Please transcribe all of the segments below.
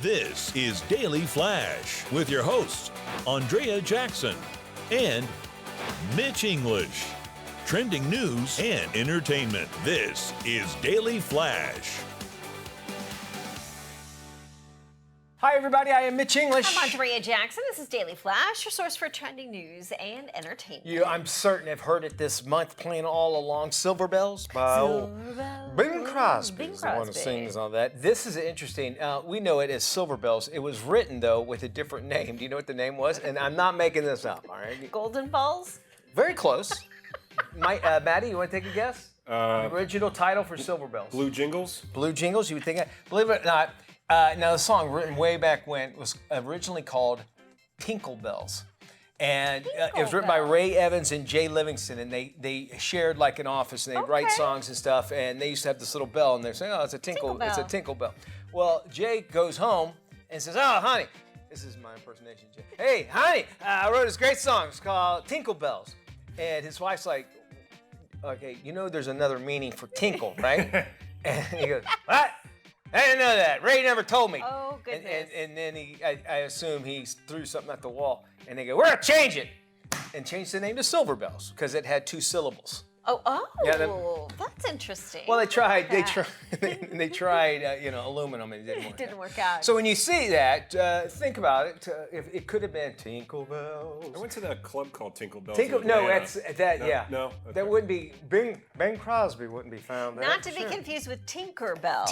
This is Daily Flash with your hosts, Andrea Jackson and Mitch English. Trending news and entertainment. This is Daily Flash. Hi, everybody. I am Mitch English. I'm Andrea Jackson. This is Daily Flash, your source for trending news and entertainment. I'm certain have heard it this month, playing all along. Silver Bells by Bing Crosby is the one who sings all that. This is interesting. We know it as Silver Bells. It was written, though, with a different name. Do you know what the name was? And I'm not making this up, all right? Golden Balls? Very close. Maddie, you want to take a guess? The original title for Silver Bells. Blue Jingles? Blue Jingles, you would think. Believe it or not, now the song written way back when was originally called Tinkle Bells. And it was written by Ray Evans and Jay Livingston, and they shared like an office, and they'd write songs and stuff, and they used to have this little bell, and they're saying, oh, it's a tinkle bell. Well, Jay goes home and says, oh, honey, this is my impersonation, Jay. Hey, honey, I wrote this great song. It's called Tinkle Bells. And his wife's like, okay, you know there's another meaning for tinkle, right? And he goes, what? I didn't know that. Ray never told me. Oh, goodness. And then I assume he threw something at the wall, and they go, we're going to change it. And change the name to Silver Bells, because it had 2 syllables. Oh, that's interesting. Well, they tried, aluminum, and it didn't work out. So when you see that, think about it. If it could have been Tinkle Bells. I went to that club called Tinkle Bells. No, that's that. No, yeah, no, okay. That wouldn't be Bing Crosby wouldn't be found there. Not to be confused with Tinker Bell.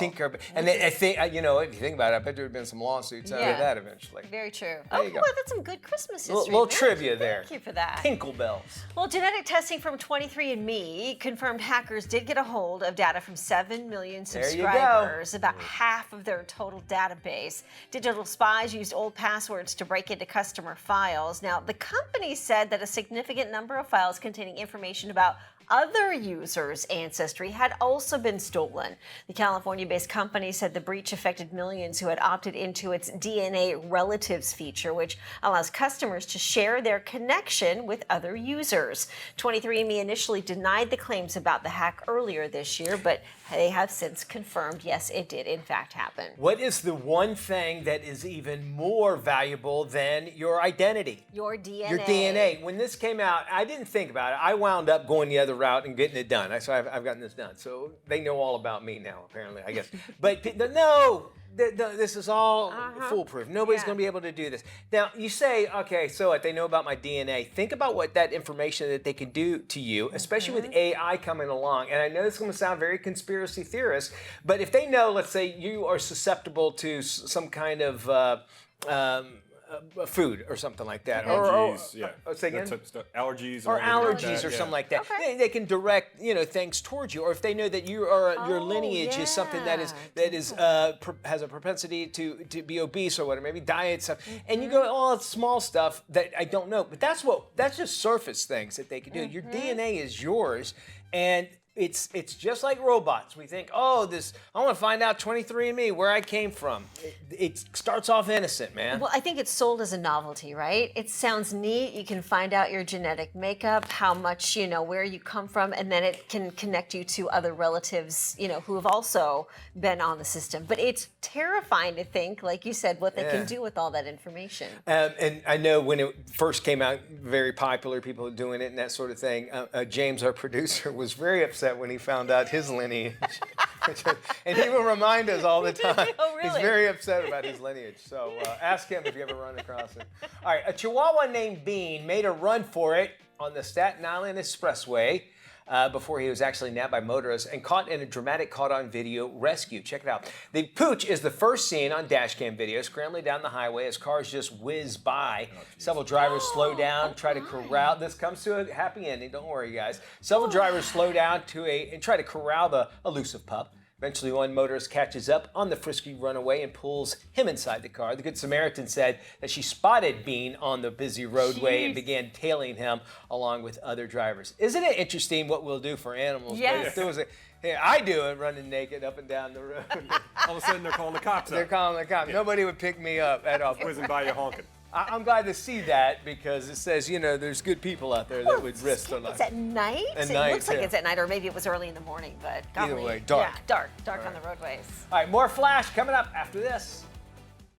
And I think if you think about it, I bet there would have been some lawsuits out of that eventually. Very true. There you go. Well, that's some good Christmas history. Little trivia there. Thank you for that. Tinkle Bells. Well, genetic testing from 23andMe confirmed hackers did get a hold of data from 7 million subscribers, about half of their total database. Digital spies used old passwords to break into customer files. Now, the company said that a significant number of files containing information about other users' ancestry had also been stolen. The California-based company said the breach affected millions who had opted into its DNA relatives feature, which allows customers to share their connection with other users. 23andMe initially denied the claims about the hack earlier this year, but they have since confirmed, yes, it did in fact happen. What is the one thing that is even more valuable than your identity? Your DNA. Your DNA. When this came out, I didn't think about it. I wound up going the other route and getting it done. So I've gotten this done. So they know all about me now, apparently, I guess. But no, this is all foolproof. Nobody's going to be able to do this. Now, you say, okay, so what? They know about my DNA. Think about what that information that they can do to you, especially with AI coming along. And I know it's going to sound very conspiracy theorist, but if they know, let's say, you are susceptible to some kind of food or something like that. Allergies, say again? Allergies. Or allergies or something like that. Okay. They can direct, things towards you. Or if they know that you are your lineage is something that has a propensity to be obese or whatever, maybe diet stuff. And you go, oh, it's small stuff that I don't know. But that's just surface things that they can do. Your DNA is yours, and it's just like robots. We think, I want to find out 23andMe, where I came from. It starts off innocent, man. Well, I think it's sold as a novelty, right? It sounds neat. You can find out your genetic makeup, how much, where you come from, and then it can connect you to other relatives, who have also been on the system. But it's terrifying to think, like you said, what they can do with all that information. And I know when it first came out, very popular, people doing it and that sort of thing. James, our producer, was very upset when he found out his lineage. And he will remind us all the time. Oh, really? He's very upset about his lineage. So ask him if you ever run across him. All right, a Chihuahua named Bean made a run for it on the Staten Island Expressway before he was actually nabbed by motorists and caught in a dramatic caught-on video rescue. Check it out. The pooch is the first seen on dash cam video, scrambling down the highway as cars just whiz by. Several drivers slow down, try to corral. This comes to a happy ending. Don't worry, guys. Several drivers slow down and try to corral the elusive pup. Eventually, one motorist catches up on the frisky runaway and pulls him inside the car. The Good Samaritan said that she spotted Bean on the busy roadway and began tailing him along with other drivers. Isn't it interesting what we'll do for animals? Yes. If there was I do it running naked up and down the road. All of a sudden, they're calling the cops up. They're calling the cops. Nobody would pick me up at all. Whizzing by you honking. I'm glad to see that because it says, there's good people out there that would risk their life. It's at night? At it night, looks like it's at night, or maybe it was early in the morning, but either way, dark. Yeah, dark on the roadways. All right, more Flash coming up after this.